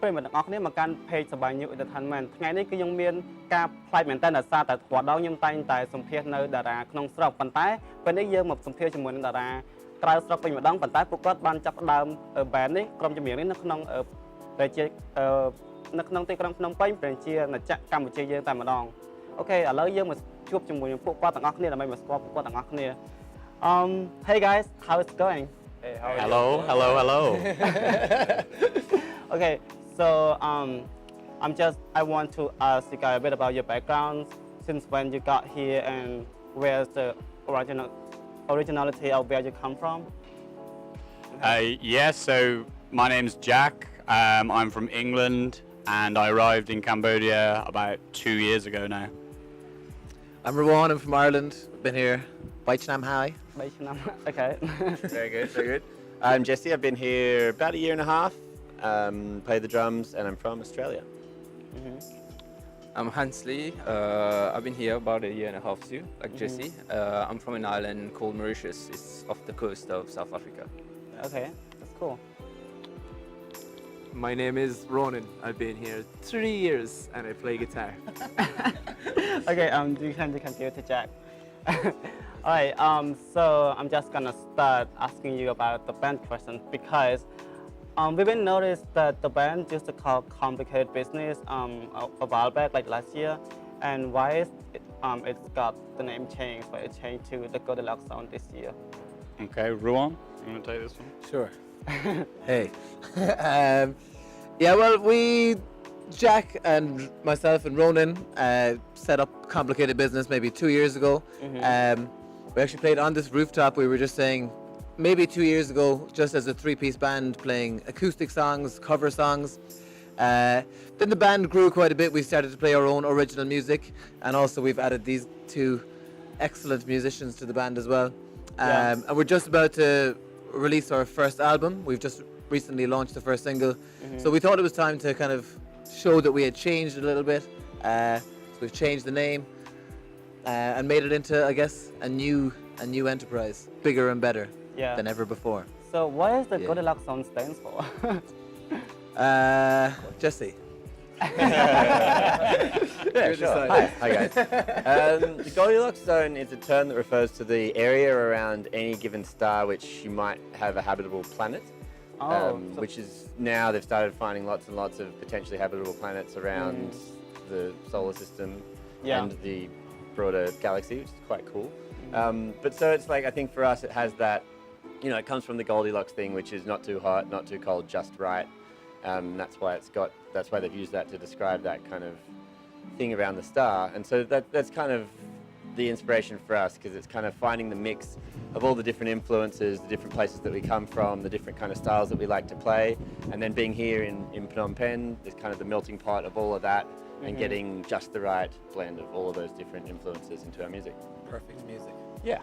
ប្រិយមិត្តទាំងអស់គ្នាមកកាន់ page សប្បាយ New Entertainment ថ្ងៃនេះគឺយើងមានការផ្លាច់មែនតើដោយសារតែរាល់ដងខ្ញុំតែងតែសម្ភាសនៅតារាក្នុងស្រុកប៉ុន្តែពេលនេះយើងមកសម្ភាសជាមួយនឹងតារាក្រៅស្រុកវិញម្ដងប៉ុន្តែពួកគាត់បានចាប់ផ្ដើម band នេះក្រុមចម្រៀងនេះនៅក្នុងប្រជានៅក្នុងទីក្រុងភ្នំពេញប្រជាណាចក្រកម្ពុជាយើងតែម្ដងអូខេឥឡូវយើងមកជួបជាមួយនឹងពួកគាត់ទាំងអស់គ្នាដើម្បីមកស្គាល់ពួកគាត់ទាំងអស់គ្នា Hey guys, how is it going? Hey, how are you? Hello. Okay, so I want to ask you guys a bit about your background, since when you got here and where's the originality of where you come from. So my name's Jack. I'm from England and I arrived in Cambodia about 2 years ago now. I'm Rowan, I'm from Ireland. I've been here. Baichnam High. Okay. Very good. I'm Jesse. I've been here about a year and a half. Play the drums, and I'm from Australia. I'm Hansley. I've been here about a year and a half too, like Jesse. I'm from an island called Mauritius. It's off the coast of South Africa. Okay, that's cool. My name is Ronan. I've been here 3 years and I play guitar. Okay, you can give it to Jack. Alright, so I'm just gonna start asking you about the band question because we've been noticed that the band used to call Complicated Business a while back, like last year, and why is it's got the name changed, but it changed to the Goldilocks Zone this year. Okay, Ruan, you want to take this one? Sure. Hey. Jack and myself and Ronan set up Complicated Business maybe 2 years ago. We actually played on this rooftop. We were just saying maybe 2 years ago, just as a 3-piece band playing acoustic songs, cover songs. Then the band grew quite a bit. We started to play our own original music, and also we've added these 2 excellent musicians to the band as well. And we're just about to release our first album. We've just recently launched the first single. So we thought it was time to kind of show that we had changed a little bit. So we've changed the name and made it into, I guess, a new enterprise, bigger and better than ever before. So what is the Goldilocks Zone stands for? Jesse. Sure. Hi guys. The Goldilocks Zone is a term that refers to the area around any given star which you might have a habitable planet. Which is now they've started finding lots and lots of potentially habitable planets around the solar system and the broader galaxy, which is quite cool. But so it's like, I think for us it has that, it comes from the Goldilocks thing, which is not too hot, not too cold, just right. That's why they've used that to describe that kind of thing around the star. And so that's kind of the inspiration for us, because it's kind of finding the mix of all the different influences, the different places that we come from, the different kind of styles that we like to play, and then being here in Phnom Penh, there's kind of the melting pot of all of that and getting just the right blend of all of those different influences into our music. Perfect music. Yeah.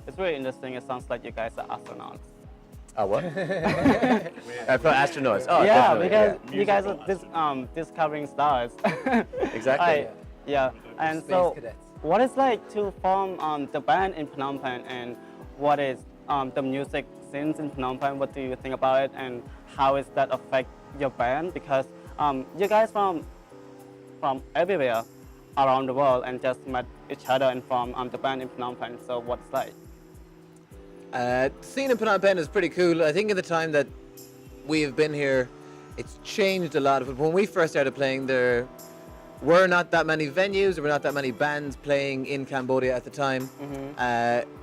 It's really interesting. It sounds like you guys are astronauts. Oh, what? For astronauts. Oh, yeah, definitely. because you guys are discovering stars. Exactly. And so what is like to form the band in Phnom Penh, and what is the music scene in Phnom Penh? What do you think about it, and how is that affect your band? Because you guys from everywhere around the world and just met each other and form the band in Phnom Penh. So what's like? The scene in Phnom Penh is pretty cool. I think in the time that we have been here, it's changed a lot. But when we first started playing, there were not that many venues, there were not that many bands playing in Cambodia at the time,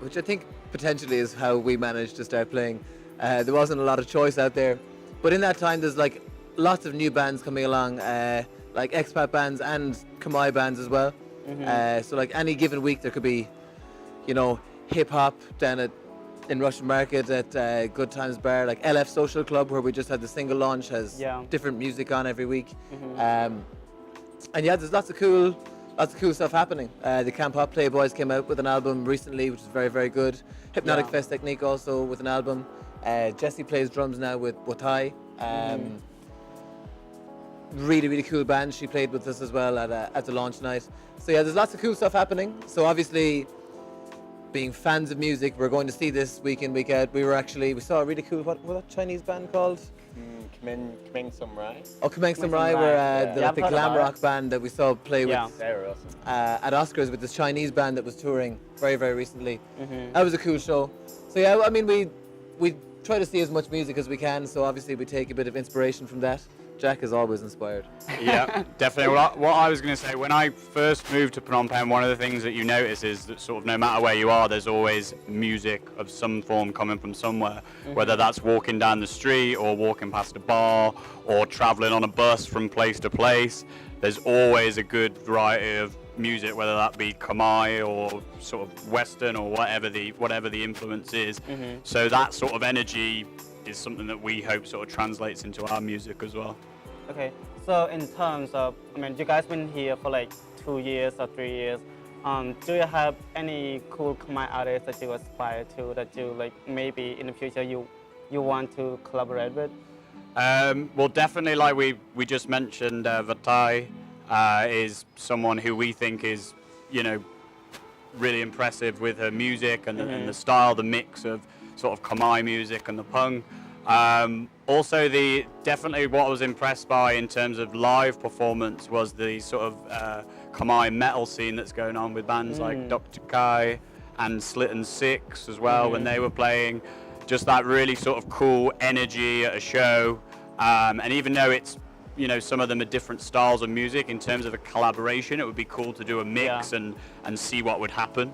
which I think potentially is how we managed to start playing. There wasn't a lot of choice out there. But in that time, there's like lots of new bands coming along, like expat bands and Khmer bands as well. So like any given week, there could be, hip hop down in Russian Market at Good Times Bar, like LF Social Club, where we just had the single launch, has different music on every week. And there's lots of cool stuff happening. The Camp Hop Playboys came out with an album recently, which is very, very good. Hypnotic Fest Technique also with an album. Jesse plays drums now with Wotai. Really, really cool band. She played with us as well at the launch night. So there's lots of cool stuff happening. So obviously, being fans of music, we're going to see this week in, week out. We saw a really cool, what was that Chinese band called? Khmeng Som Rai. Oh, Khmeng Som Khmeng Som Rai Rai. were Yeah, the, I've the heard glam about it. rock band that we saw play Yeah. with They were awesome. at Oscars with this Chinese band that was touring very, very recently. Mm-hmm. That was a cool show. So yeah, I mean, we try to see as much music as we can. So obviously we take a bit of inspiration from that. Jack is always inspired. Yeah, definitely. What I was going to say, when I first moved to Phnom Penh, one of the things that you notice is that sort of no matter where you are, there's always music of some form coming from somewhere, whether that's walking down the street or walking past a bar or traveling on a bus from place to place. There's always a good variety of music, whether that be Khmer or sort of Western or whatever the influence is. So that sort of energy is something that we hope sort of translates into our music as well. Okay, so in terms of, I mean, you guys been here for like 2 years or 3 years. Do you have any cool Khmer artists that you aspire to, that you like maybe in the future you want to collaborate with? Well, definitely, like we just mentioned, Vatai is someone who we think is, you know, really impressive with her music and, and the style, the mix of sort of Khmer music and the punk. Also, definitely what I was impressed by in terms of live performance was the sort of Khmer metal scene that's going on with bands like Dr. Kai and Slit and Six as well when they were playing. Just that really sort of cool energy at a show. And even though it's, you know, some of them are different styles of music, in terms of a collaboration, it would be cool to do a mix and see what would happen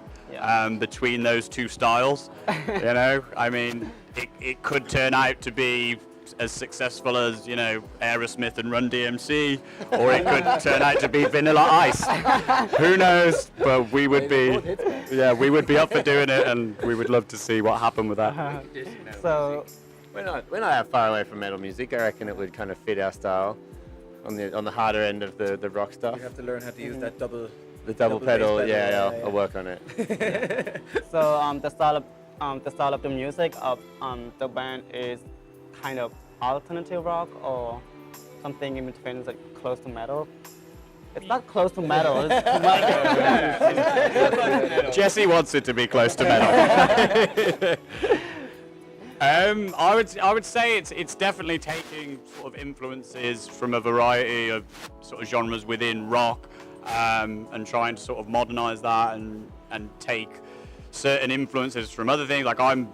between those two styles. You know, I mean, it could turn out to be as successful as, you know, Aerosmith and Run DMC, or it could turn out to be Vanilla Ice. Who knows? But we would be, we would be up for doing it, and we would love to see what happened with that. So, We're not that far away from metal music. I reckon it would kind of fit our style on the harder end of the rock stuff. You have to learn how to use that double. The double pedal, bass pedal, I'll work on it. so the style of the music of the band is kind of alternative rock or something in between, like close to metal. It's not close to metal. It's metal. Jesse wants it to be close to metal. I would say it's definitely taking sort of influences from a variety of sort of genres within rock, and trying to sort of modernize that and take certain influences from other things. Like I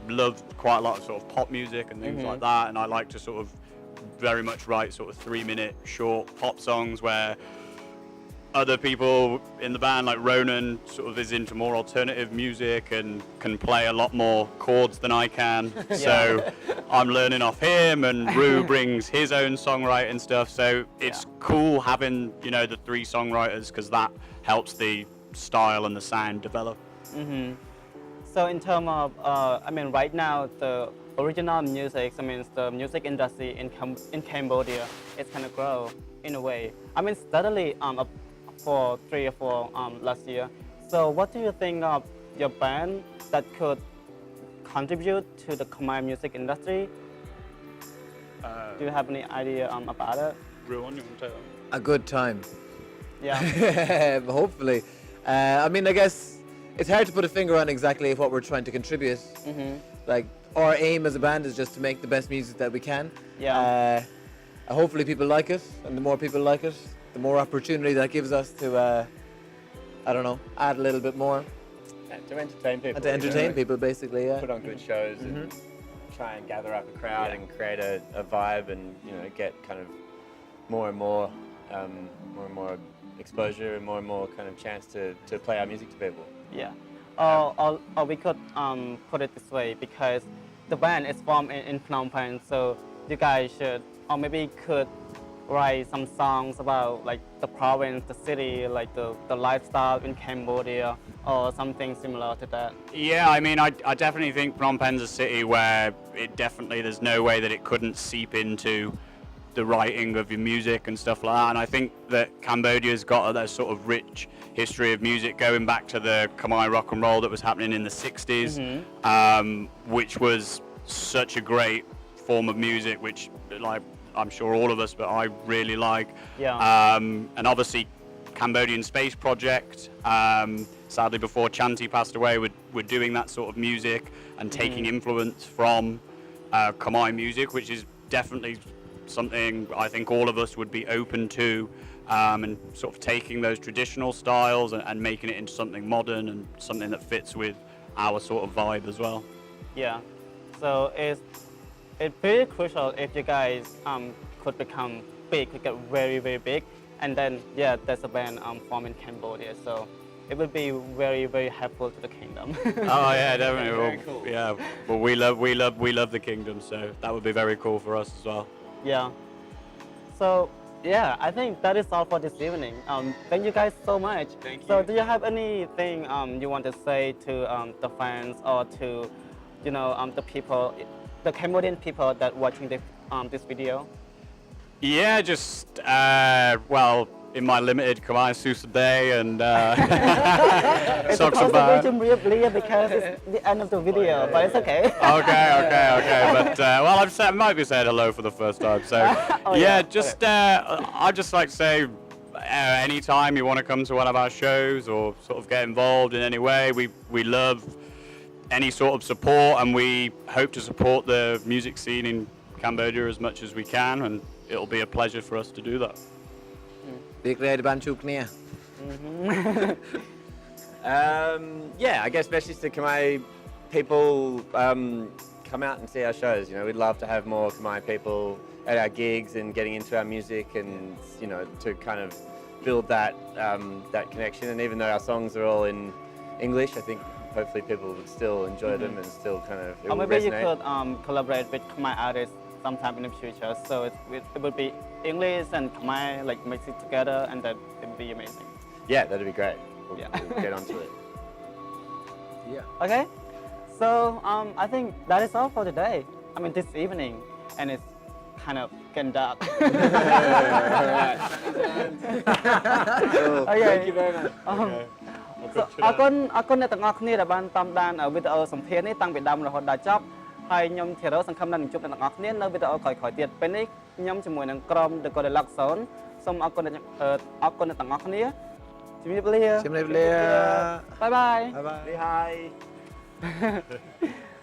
love quite a lot of sort of pop music and things like that, and I like to sort of very much write sort of 3-minute short pop songs where other people in the band, like Ronan, sort of is into more alternative music and can play a lot more chords than I can. So I'm learning off him, and Rue brings his own songwriting stuff. So it's cool having, you know, the 3 songwriters, because that helps the style and the sound develop. So in terms of, I mean, right now the original music, I mean, the music industry in Cambodia, it's kind of grow in a way. I mean, steadily for 3 or 4 last year. So what do you think of your band that could contribute to the Khmer music industry? Do you have any idea about it? Rue, you want to A good time. Yeah. Hopefully. I mean, I guess it's hard to put a finger on exactly what we're trying to contribute. Like, our aim as a band is just to make the best music that we can. Yeah. Hopefully people like it, and the more people like it, the more opportunity that gives us to, I don't know, add a little bit more. To entertain people. And to entertain people, basically, yeah. Put on good shows and try and gather up a crowd and create a vibe, and, you know, get kind of more and more exposure and more kind of chance to play our music to people. Yeah. Or we could put it this way, because the band is formed in Phnom Penh, so you guys should, or maybe could write some songs about like the province, the city, like the lifestyle in Cambodia, or something similar to that. Yeah, I mean, I definitely think Phnom Penh's a city where there's no way that it couldn't seep into the writing of your music and stuff like that. And I think that Cambodia's got a sort of rich history of music going back to the Khmer rock and roll that was happening in the 60s, which was such a great form of music, which, like, I'm sure all of us, but I really like. Yeah. And obviously, Cambodian Space Project, sadly before Chanty passed away, we're doing that sort of music and taking influence from Khmer music, which is definitely something I think all of us would be open to, and sort of taking those traditional styles and making it into something modern and something that fits with our sort of vibe as well. Yeah. So it's very crucial if you guys could become big, could get very, very big. And then, yeah, there's a band formed in Cambodia. So it would be very, very helpful to the kingdom. Oh yeah, definitely. Very Well, cool. Yeah, well we love the kingdom, so that would be very cool for us as well. Yeah. So, yeah, I think that is all for this evening. Thank you guys so much. Thank So you. do you have anything you want to say to the fans or to, the people, the Cambodian people that watching this video? Yeah, just well, in my limited Khmer Susaday and It's Socks supposed about. to be really because it's the end of the video, but it's okay. Okay. But well, I might be saying hello for the first time. So Oh, yeah, yeah, just I'd just like to say, anytime you want to come to one of our shows or sort of get involved in any way, we love any sort of support, and we hope to support the music scene in Cambodia as much as we can, and it'll be a pleasure for us to do that. ពីក្រែបានជួបគ្នា Yeah, I guess message to Khmer people, come out and see our shows. You know, we'd love to have more Khmer people at our gigs and getting into our music, and to kind of build that connection. And even though our songs are all in English, I think hopefully people would still enjoy them and still kind of it Or will maybe you resonate. could collaborate with Khmer artists sometime in the future. So it would be English and Khmer, like mix it together, and that it would be amazing. Yeah, that'd be great. We'll, Yeah. we'll get onto it. Okay, so I think that is all for today. I mean, this evening, and it's kind of getting dark. Okay. Thank you very much. So អរគុណអ្នកទាំងអស់គ្នាដែលបានតាមដានវីដេអូសម្ភាសន៍នេះតាំងពីដើមរហូតដល់ចប់ហើយខ្ញុំធីរ៉ូសង្ឃឹមថានឹងជួបអ្នកទាំងអស់គ្នានៅវីដេអូក្រោយៗទៀតពេលនេះខ្ញុំជាមួយនឹងក្រុម The Goldilocks Zone សូមអរគុណអ្នកទាំងអស់គ្នាជំរាបលា ជំរាបលា បាយបាយ បាយបាយ Say hi.